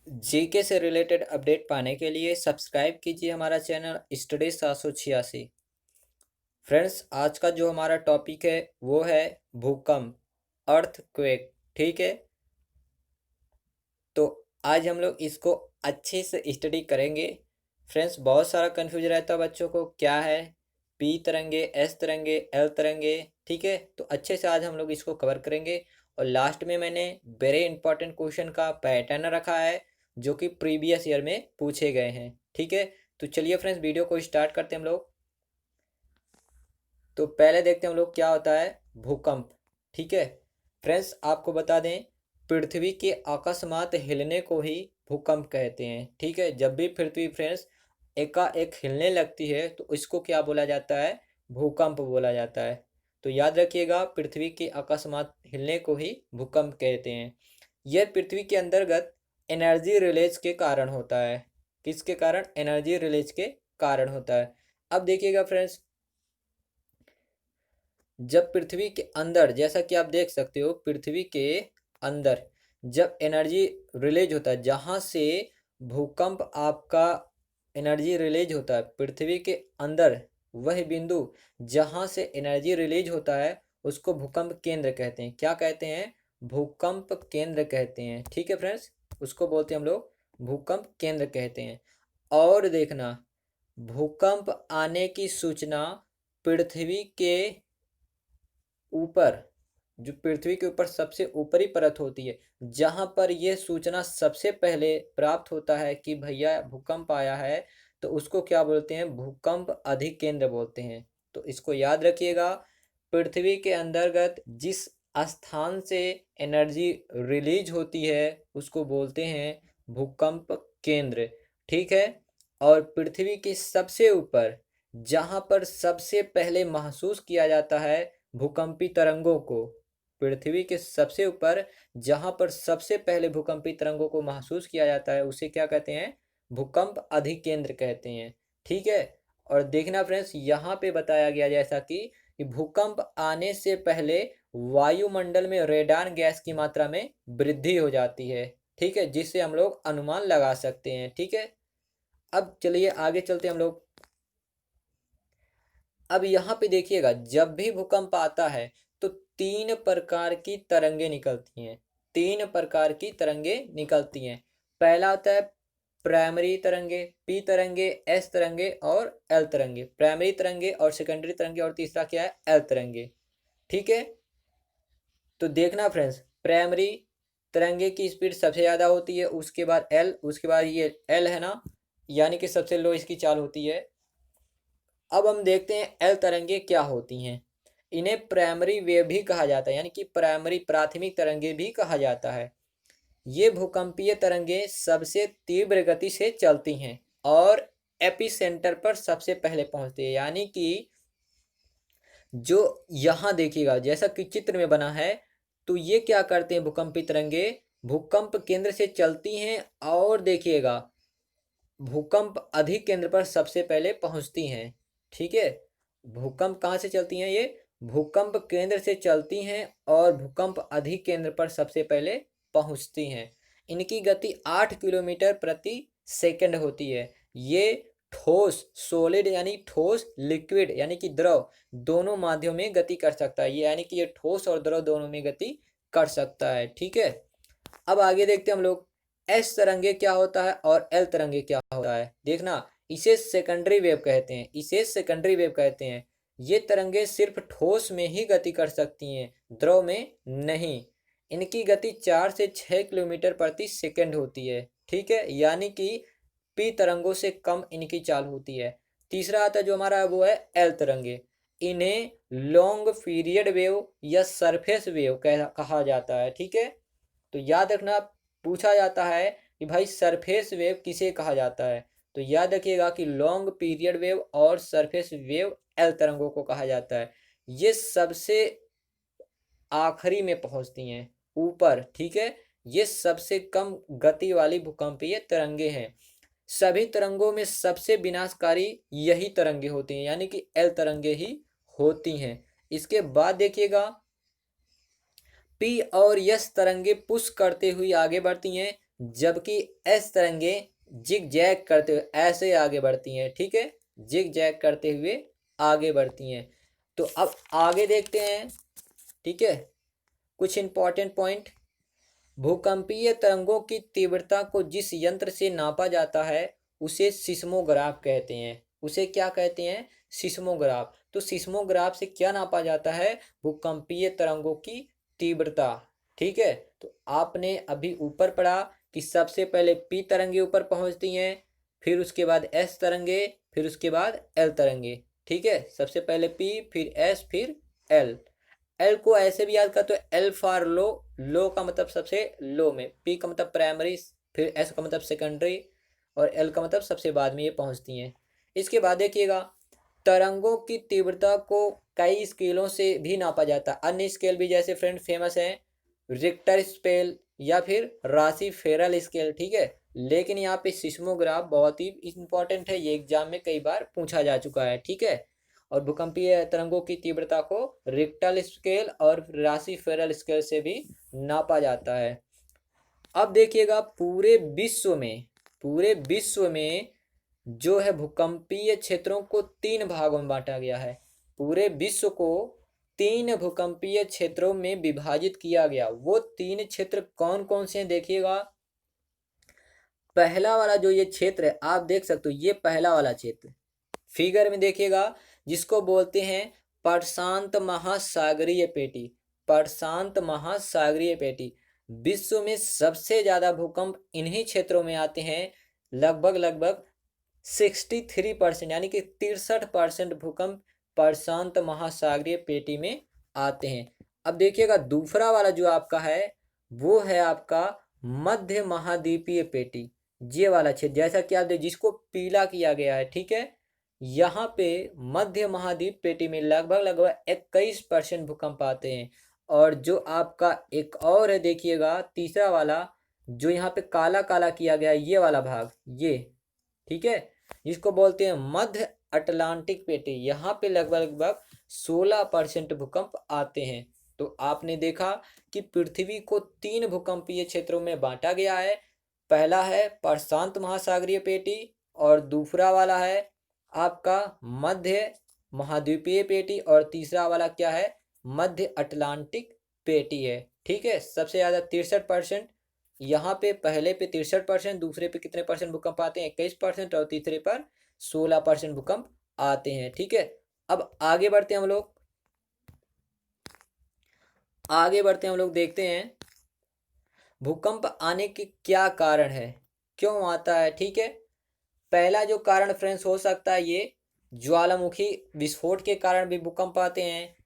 GK से related update पाने के लिए सब्सक्राइब कीजिए हमारा चैनल स्टडी 786। फ्रेंड्स, आज का जो हमारा टॉपिक है वो है भूकंप, अर्थक्वेक। ठीक है, तो आज हम लोग इसको अच्छे से स्टडी करेंगे। फ्रेंड्स, बहुत सारा कन्फ्यूज रहता है बच्चों को, क्या है पी तरंगे, एस तरंगे, एल तरंगे। ठीक है, तो अच्छे से आज हम लोग इसको कवर करेंगे। और लास्ट में मैंने वेरी इंपॉर्टेंट क्वेश्चन का पैटर्न रखा है जो कि प्रीवियस ईयर में पूछे गए हैं। ठीक है, तो चलिए फ्रेंड्स वीडियो को स्टार्ट करते हैं हम लोग। तो पहले देखते हैं हम लोग क्या होता है भूकंप। ठीक है फ्रेंड्स, आपको बता दें पृथ्वी के अकस्मात हिलने को ही भूकंप कहते हैं। ठीक है, जब भी पृथ्वी फ्रेंड्स एकाएक हिलने लगती है तो इसको क्या बोला जाता है, भूकंप बोला जाता है। तो याद रखिएगा, पृथ्वी के अकस्मात हिलने को ही भूकंप कहते हैं। यह पृथ्वी के अंतर्गत एनर्जी रिलीज के कारण होता है। किसके कारण? एनर्जी रिलीज के कारण होता है। अब देखिएगा फ्रेंड्स, जब पृथ्वी के अंदर, जैसा कि आप देख सकते हो, पृथ्वी के अंदर जब एनर्जी रिलीज होता है, जहाँ से भूकंप आपका एनर्जी रिलीज होता है पृथ्वी के अंदर, वह बिंदु जहाँ से एनर्जी रिलीज होता है उसको भूकंप केंद्र कहते हैं। क्या कहते हैं? भूकंप केंद्र कहते हैं। ठीक है फ्रेंड्स, उसको बोलते हैं हम लोग भूकंप केंद्र कहते हैं। और देखना, भूकंप आने की सूचना पृथ्वी के ऊपर, जो पृथ्वी के ऊपर सबसे ऊपरी परत होती है, जहां पर यह सूचना सबसे पहले प्राप्त होता है कि भैया भूकंप आया है, तो उसको क्या बोलते हैं? भूकंप अधिकेंद्र बोलते हैं। तो इसको याद रखिएगा, पृथ्वी के अंतर्गत जिस स्थान से एनर्जी रिलीज होती है उसको बोलते हैं भूकंप केंद्र। ठीक है, और पृथ्वी के सबसे ऊपर जहां पर सबसे पहले महसूस किया जाता है भूकंपी तरंगों को, पृथ्वी के सबसे ऊपर जहां पर सबसे पहले भूकंपी तरंगों को महसूस किया जाता है उसे क्या कहते हैं? भूकंप अधिकेंद्र कहते हैं। ठीक है, और देखना फ्रेंड्स, यहाँ पे बताया गया जैसा कि भूकंप आने से पहले वायुमंडल में रेडान गैस की मात्रा में वृद्धि हो जाती है। ठीक है, जिससे हम लोग अनुमान लगा सकते हैं। ठीक है, अब चलिए आगे चलते हैं हम लोग। अब यहाँ पे देखिएगा, जब भी भूकंप आता है तो तीन प्रकार की तरंगे निकलती हैं। तीन प्रकार की तरंगे निकलती हैं। पहला होता है प्राइमरी तरंगे, पी तरंगे, एस तरंगे और एल तरंगे। प्राइमरी तरंगे और सेकेंडरी तरंगे, और तीसरा क्या है? एल तरंगे। ठीक है, तो देखना फ्रेंड्स, प्राइमरी तरंगे की स्पीड सबसे ज़्यादा होती है, उसके बाद एल, उसके बाद ये एल है ना, यानी कि सबसे लो इसकी चाल होती है। अब हम देखते हैं एल तरंगे क्या होती हैं। इन्हें प्राइमरी वेव भी कहा जाता है, यानी कि प्राइमरी प्राथमिक तरंगे भी कहा जाता है। ये भूकंपीय तरंगे सबसे तीव्र गति से चलती हैं और एपिसेंटर पर सबसे पहले पहुंचती है। यानी कि जो यहाँ देखिएगा जैसा कि चित्र में बना है, तो ये क्या करते हैं भूकंपी तरंगे? भूकंप केंद्र से चलती हैं और देखिएगा भूकंप अधिक केंद्र पर सबसे पहले पहुंचती हैं। ठीक है, भूकंप कहाँ से चलती हैं? ये भूकंप केंद्र से चलती हैं और भूकंप अधिक केंद्र पर सबसे पहले पहुंचती हैं। इनकी गति 8 किलोमीटर प्रति सेकंड होती है। ये ठोस सॉलिड यानी ठोस, लिक्विड यानी कि द्रव, दोनों माध्यम में गति कर सकता है। ये यानी कि ये ठोस और द्रव दोनों में गति कर सकता है। ठीक है, अब आगे देखते हैं हम लोग एस तरंगे क्या होता है और एल तरंगे क्या होता है। देखना, इसे सेकेंडरी वेव कहते हैं, इसे सेकेंडरी वेव कहते हैं। ये तरंगे सिर्फ ठोस में ही गति कर सकती हैं, द्रव में नहीं। इनकी गति 4 से 6 किलोमीटर प्रति सेकंड होती है। ठीक है, यानी कि पी तरंगों से कम इनकी चाल होती है। तीसरा आता है जो हमारा वो है एल तरंगे। इन्हें लॉन्ग पीरियड वेव या सरफेस वेव कहा जाता है। ठीक है, तो याद रखना, पूछा जाता है कि भाई सरफेस वेव किसे कहा जाता है, तो याद रखिएगा कि लॉन्ग पीरियड वेव और सरफेस वेव एल तरंगों को कहा जाता है। ये सबसे आखिरी में पहुंचती हैं ऊपर। ठीक है, ये सबसे कम गति वाली भूकंपीय तरंगे हैं। सभी तरंगों में सबसे विनाशकारी यही तरंगे होती हैं, यानी कि एल तरंगे ही होती हैं। इसके बाद देखिएगा, पी और यस तरंगे पुश करते हुए आगे बढ़ती हैं, जबकि एस तरंगे जिग जैग करते हुए ऐसे आगे बढ़ती हैं, ठीक है, जिग जैग करते हुए आगे बढ़ती हैं। तो अब आगे देखते हैं, ठीक है, कुछ इंपॉर्टेंट पॉइंट। भूकंपीय तरंगों की तीव्रता को जिस यंत्र से नापा जाता है उसे सिस्मोग्राफ कहते हैं। उसे क्या कहते हैं? सिस्मोग्राफ। तो सिस्मोग्राफ से क्या नापा जाता है? भूकंपीय तरंगों की तीव्रता। ठीक है, तो आपने अभी ऊपर पढ़ा कि सबसे पहले पी तरंगे ऊपर पहुंचती हैं, फिर उसके बाद एस तरंगे, फिर उसके बाद एल तरंगे। ठीक है, सबसे पहले पी, फिर एस, फिर एल। एल को ऐसे भी याद कर, तो एल फॉर लो, लो का मतलब सबसे लो में, पी का मतलब प्राइमरी, फिर एस का मतलब सेकेंडरी, और एल का मतलब सबसे बाद में ये पहुंचती हैं। इसके बाद देखिएगा, तरंगों की तीव्रता को कई स्केलों से भी नापा जाता है। अन्य स्केल भी जैसे फ्रेंड फेमस हैं, रिक्टर स्केल या फिर राशि फेरल स्केल, ठीक है। लेकिन यहाँ पे सिस्मोग्राफ बहुत ही इंपॉर्टेंट है, ये एग्जाम में कई बार पूछा जा चुका है, ठीक है। और भूकंपीय तरंगों की तीव्रता को रिक्टर स्केल और राशि फेरल स्केल से भी नापा जाता है। अब देखिएगा, पूरे विश्व में जो है भूकंपीय क्षेत्रों को 3 भागों में बांटा गया है। पूरे विश्व को 3 भूकंपीय क्षेत्रों में विभाजित किया गया। वो 3 क्षेत्र कौन कौन से हैं देखिएगा। पहला वाला जो ये क्षेत्र है, आप देख सकते हो, ये पहला वाला क्षेत्र फिगर में देखिएगा, जिसको बोलते हैं प्रशांत महासागरीय पेटी। प्रशांत महासागरीय पेटी। विश्व में सबसे ज्यादा भूकंप इन्हीं क्षेत्रों में आते हैं। लगभग लगभग 63%, यानी कि 63% भूकंप प्रशांत महासागरीय पेटी में आते हैं। अब देखिएगा, दूसरा वाला जो आपका है वो है आपका मध्य महाद्वीपीय पेटी। ये वाला क्षेत्र, जैसा कि आप देख, जिसको पीला किया गया है, ठीक है। यहाँ पे मध्य महाद्वीप पेटी में लगभग लगभग 21% भूकंप आते हैं। और जो आपका एक और है देखिएगा, तीसरा वाला, जो यहाँ पे काला काला किया गया है, ये वाला भाग, ये, ठीक है, जिसको बोलते हैं मध्य अटलांटिक पेटी, यहाँ पे लगभग लगभग 16% भूकंप आते हैं। तो आपने देखा कि पृथ्वी को 3 भूकंपीय क्षेत्रों में बांटा गया है। पहला है प्रशांत महासागरीय पेटी, और दूसरा वाला है आपका मध्य महाद्वीपीय पेटी, और तीसरा वाला क्या है? मध्य अटलांटिक पेटी है, ठीक है। सबसे ज़्यादा 63%, यहाँ पे पहले पे 63%, दूसरे पे कितने परसेंट भूकंप आते हैं? 21%, और तीसरे पर 16% भूकंप आते हैं, ठीक है। अब आगे बढ़ते हैं हम लोग, देखते हैं भूकंप आने के क्या कारण है, क्यों आता है, ठीक है। पहला जो कारण फ्रेंड्स हो सकता है, ये ज्वालामुखी विस्फोट के कारण भी भूकंप आते हैं,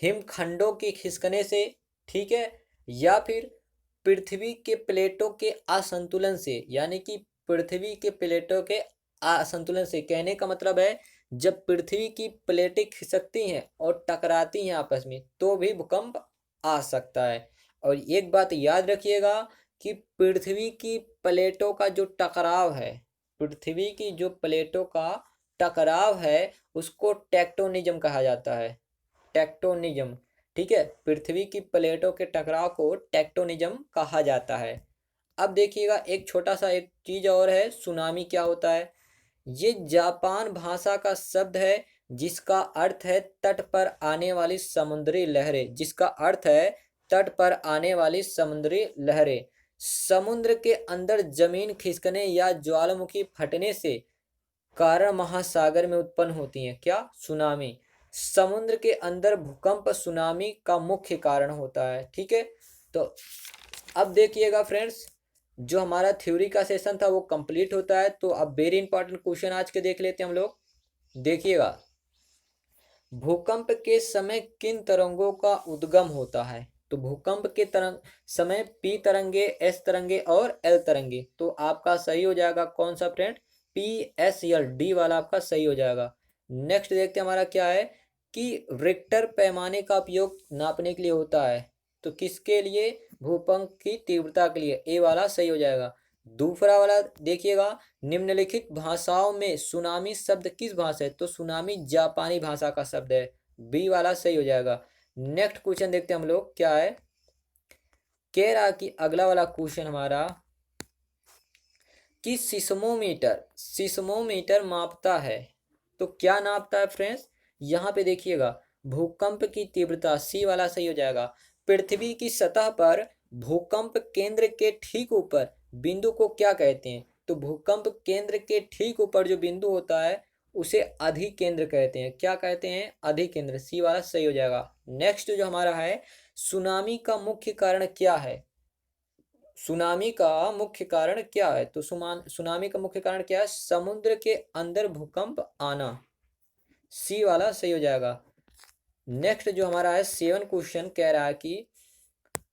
हिमखंडों के खिसकने से, ठीक है, या फिर पृथ्वी के प्लेटों के असंतुलन से। यानी कि पृथ्वी के प्लेटों के असंतुलन से, कहने का मतलब है जब पृथ्वी की प्लेटें खिसकती हैं और टकराती हैं आपस में, तो भी भूकंप आ सकता है। और एक बात याद रखिएगा कि पृथ्वी की प्लेटों का जो टकराव है, पृथ्वी की जो प्लेटों का टकराव है, उसको टेक्टोनिज्म कहा जाता है। टेक्टोनिज्म, ठीक है, पृथ्वी की प्लेटों के टकराव को टेक्टोनिज्म कहा जाता है। अब देखिएगा, एक छोटा सा एक चीज और है, सुनामी क्या होता है। ये जापान भाषा का शब्द है, जिसका अर्थ है तट पर आने वाली समुद्री लहरें। जिसका अर्थ है तट पर आने वाली समुद्री लहरें। समुद्र के अंदर जमीन खिसकने या ज्वालामुखी फटने से कारण महासागर में उत्पन्न होती हैं, क्या? सुनामी। समुद्र के अंदर भूकंप सुनामी का मुख्य कारण होता है, ठीक है। तो अब देखिएगा फ्रेंड्स, जो हमारा थ्योरी का सेशन था वो कंप्लीट होता है। तो अब वेरी इंपॉर्टेंट क्वेश्चन आज के देख लेते हैं हम लोग। देखिएगा, भूकंप के समय किन तरंगों का उद्गम होता है? तो भूकंप के तरंग समय पी तरंगे, एस तरंगे और एल तरंगे। तो आपका सही हो जाएगा कौन सा friend? P, S, L, D वाला आपका सही हो जाएगा। नेक्स्ट देखते हैं हमारा क्या है, कि रिक्टर पैमाने का उपयोग नापने के लिए होता है। तो किसके लिए? भूकंप की तीव्रता के लिए, ए वाला सही हो जाएगा। दूसरा वाला देखिएगा, निम्नलिखित भाषाओं में सुनामी शब्द किस भाषा है? तो सुनामी जापानी भाषा का शब्द है, बी वाला सही हो जाएगा। नेक्स्ट क्वेश्चन देखते हैं हम लोग क्या है, कह रहा कि अगला वाला क्वेश्चन हमारा, कि सिस्मोमीटर मापता है। तो क्या नापता है फ्रेंड्स, यहाँ पे देखिएगा भूकंप की तीव्रता, सी वाला सही हो जाएगा। पृथ्वी की सतह पर भूकंप केंद्र के ठीक ऊपर बिंदु को क्या कहते हैं? तो भूकंप केंद्र के ठीक ऊपर जो बिंदु होता है उसे अधिकेंद्र कहते हैं। क्या कहते हैं? अधिकेंद्र, सी वाला सही हो जाएगा। नेक्स्ट जो हमारा है, सुनामी का मुख्य कारण क्या है? सुनामी का मुख्य कारण क्या है? तो सुनामी का मुख्य कारण क्या है? समुद्र के अंदर भूकंप आना, सी वाला सही हो जाएगा। नेक्स्ट जो हमारा है 7 क्वेश्चन कह रहा है कि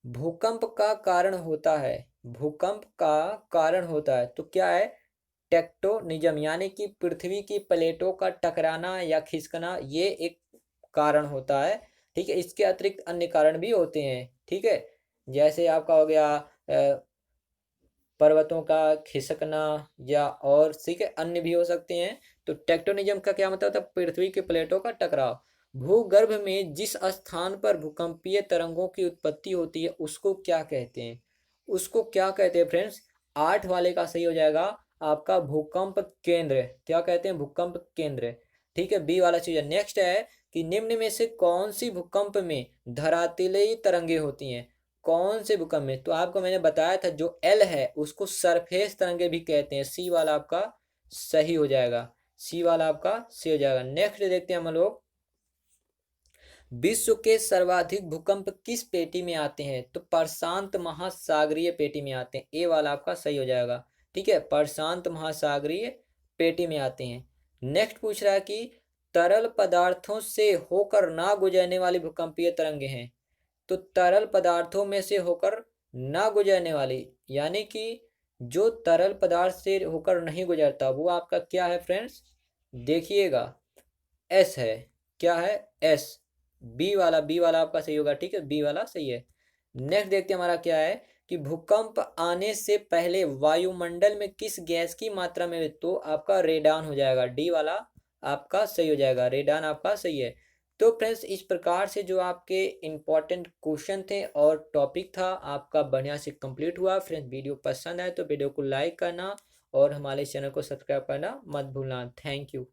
भूकंप का कारण होता है, भूकंप का कारण होता है तो क्या है? टेक्टोनिज्म, यानी कि पृथ्वी की प्लेटों का टकराना या खिसकना, ये एक कारण होता है। ठीक है, इसके अतिरिक्त अन्य कारण भी होते हैं। ठीक है, जैसे आपका हो गया पर्वतों का खिसकना या और ठीक है अन्य भी हो सकते हैं। तो टेक्टोनिज्म का क्या मतलब होता है? पृथ्वी के प्लेटों का टकराव। भूगर्भ में जिस स्थान पर भूकंपीय तरंगों की उत्पत्ति होती है उसको क्या कहते हैं? उसको क्या कहते हैं फ्रेंड्स? 8 वाले का सही हो जाएगा आपका भूकंप केंद्र। क्या कहते हैं? भूकंप केंद्र। ठीक है, बी वाला चीज। नेक्स्ट है कि निम्न में से कौन सी भूकंप में धरातलीय तरंगे होती हैं? कौन से भूकंप में? तो आपको मैंने बताया था जो एल है उसको सरफेस तरंगे भी कहते हैं, सी वाला आपका सही हो जाएगा, सी वाला आपका सही हो जाएगा। नेक्स्ट देखते हैं हम लोग, विश्व के सर्वाधिक भूकंप किस पेटी में आते हैं? तो प्रशांत महासागरीय पेटी में आते हैं, ए वाला आपका सही हो जाएगा। ठीक है, प्रशांत महासागरीय पेटी में आते हैं। नेक्स्ट पूछ रहा है कि तरल पदार्थों से होकर ना गुजरने वाली भूकंपीय तरंगे हैं। तो तरल पदार्थों में से होकर ना गुजरने वाली, यानी कि जो तरल पदार्थ से होकर नहीं गुजरता वो आपका क्या है फ्रेंड्स? देखिएगा एस है। क्या है? एस, बी वाला आपका सही होगा। ठीक है, बी वाला सही है। नेक्स्ट देखते हैं हमारा क्या है कि भूकंप आने से पहले वायुमंडल में किस गैस की मात्रा में? तो आपका रेडान हो जाएगा, डी वाला आपका सही हो जाएगा, रेडान आपका सही है। तो फ्रेंड्स इस प्रकार से जो आपके इम्पोर्टेंट क्वेश्चन थे और टॉपिक था आपका बढ़िया से कंप्लीट हुआ। फ्रेंड्स वीडियो पसंद आए तो वीडियो को लाइक करना और हमारे चैनल को सब्सक्राइब करना मत भूलना। Thank you.